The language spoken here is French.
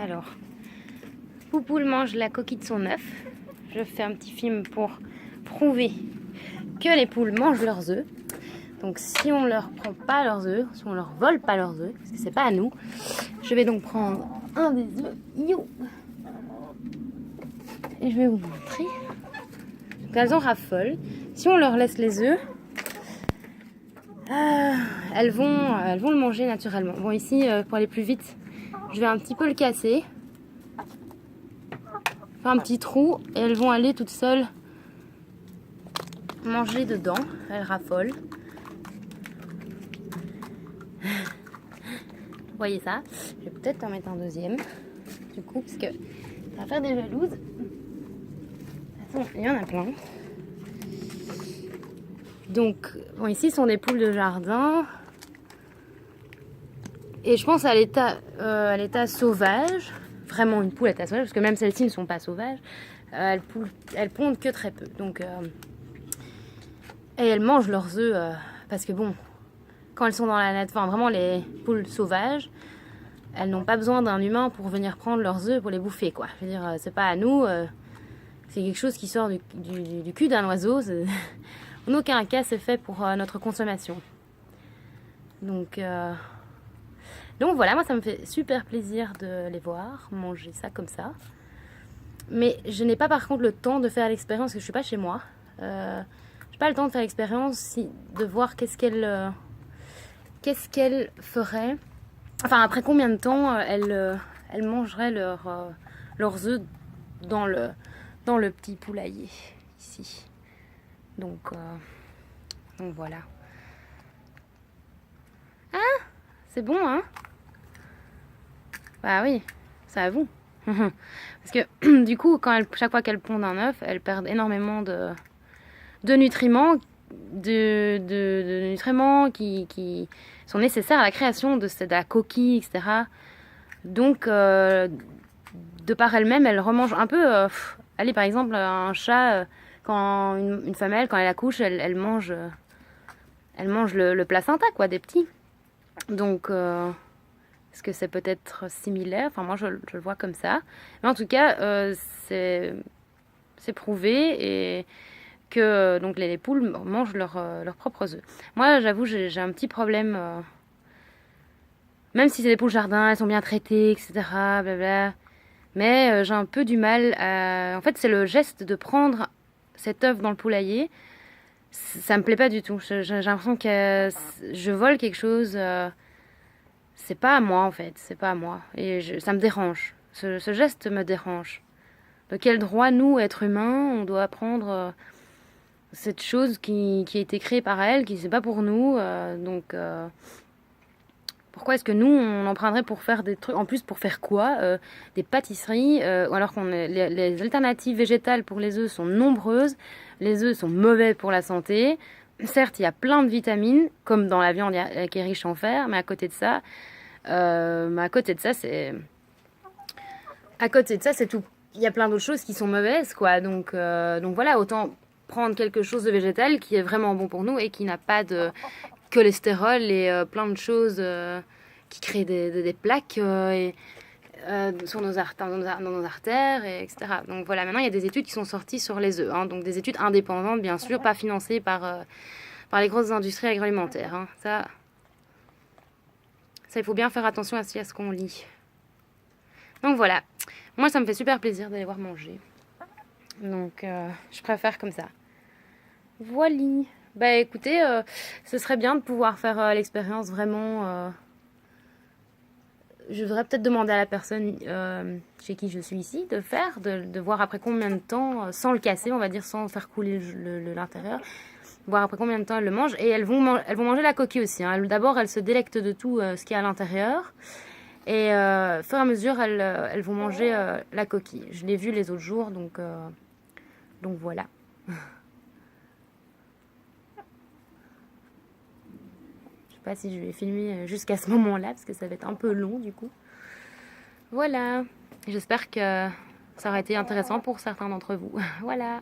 Alors, Poupoule mange la coquille de son œuf. Je fais un petit film pour prouver que les poules mangent leurs œufs. Donc si on leur prend pas leurs œufs, si on leur vole pas leurs œufs, parce que c'est pas à nous, je vais donc prendre un des œufs, et je vais vous montrer. Donc elles en raffolent. Si on leur laisse les œufs, elles vont le manger naturellement. Bon ici, pour aller plus vite, je vais un petit peu le casser, faire un petit trou, et elles vont aller toutes seules manger dedans. Elles raffolent. Vous voyez ça? Je vais peut-être en mettre un deuxième, du coup, parce que ça va faire des jalouses. De toute façon, il y en a plein. Donc, bon, ici, ce sont des poules de jardin. Et je pense à l'état sauvage. Vraiment une poule à l'état sauvage, parce que même celles-ci ne sont pas sauvages. Elles pondent que très peu. Donc, et elles mangent leurs œufs, parce que bon, quand elles sont dans la nature, enfin vraiment les poules sauvages, elles n'ont pas besoin d'un humain pour venir prendre leurs œufs pour les bouffer, quoi. Je veux dire, c'est pas à nous, c'est quelque chose qui sort du cul d'un oiseau. En aucun cas, c'est fait pour notre consommation. Donc voilà, moi ça me fait super plaisir de les voir manger ça comme ça. Mais je n'ai pas par contre le temps de faire l'expérience, parce que je suis pas chez moi. J'ai pas le temps de faire l'expérience, de voir qu'est-ce qu'elle ferait. Enfin, après combien de temps elle mangerait leurs œufs dans le petit poulailler ici. Donc voilà. Ah, c'est bon, hein? Bah oui, c'est à vous. Parce que du coup, chaque fois qu'elles pondent un œuf, elles perdent énormément de nutriments, de nutriments qui sont nécessaires à la création de la coquille, etc. Donc, de par elle-même, elle remange un peu. Allez, par exemple, un chat, quand une femelle, quand elle accouche, elle mange le placenta, quoi, des petits. Donc, est-ce que c'est peut-être similaire? Enfin, moi, je le vois comme ça. Mais en tout cas, c'est prouvé et que donc les poules mangent leurs propres œufs. Moi, j'avoue, j'ai un petit problème. Même si c'est des poules jardin, elles sont bien traitées, etc. Blabla. Mais j'ai un peu du mal à... En fait, c'est le geste de prendre cet œuf dans le poulailler. Ça me plaît pas du tout. J'ai l'impression que je vole quelque chose. C'est pas à moi, en fait. C'est pas à moi. Et ça me dérange. Ce geste me dérange. De quel droit, nous, êtres humains, on doit prendre cette chose qui a été créée par elle, qui c'est pas pour nous. Donc... Pourquoi est-ce que nous, on en prendrait pour faire des trucs, en plus pour faire quoi? Des pâtisseries, ou alors les alternatives végétales pour les œufs sont nombreuses, les œufs sont mauvais pour la santé. Certes, il y a plein de vitamines, comme dans la viande qui est riche en fer, mais à côté de ça, c'est tout. Il y a plein d'autres choses qui sont mauvaises, quoi. Donc voilà, autant prendre quelque chose de végétal qui est vraiment bon pour nous et qui n'a pas de cholestérol et plein de choses qui créent des plaques sur nos dans nos artères, etc. Donc voilà, maintenant il y a des études qui sont sorties sur les œufs, hein, donc des études indépendantes, bien sûr, pas financées par les grosses industries agroalimentaires. Hein. Ça, il faut bien faire attention à ce qu'on lit. Donc voilà, moi ça me fait super plaisir de les voir manger. Donc je préfère comme ça. Voilà. Bah écoutez, ce serait bien de pouvoir faire l'expérience vraiment. Je devrais peut-être demander à la personne chez qui je suis ici de voir après combien de temps, sans le casser, on va dire, sans faire couler l'intérieur, voir après combien de temps elles le mangent. Et elles vont manger la coquille aussi. Hein. D'abord, elles se délectent de tout ce qu'il y a à l'intérieur. Et au fur et à mesure, elles vont manger la coquille. Je l'ai vu les autres jours, donc voilà. Je sais pas si je vais filmer jusqu'à ce moment-là, parce que ça va être un peu long du coup. Voilà. J'espère que ça aurait été intéressant pour certains d'entre vous. Voilà.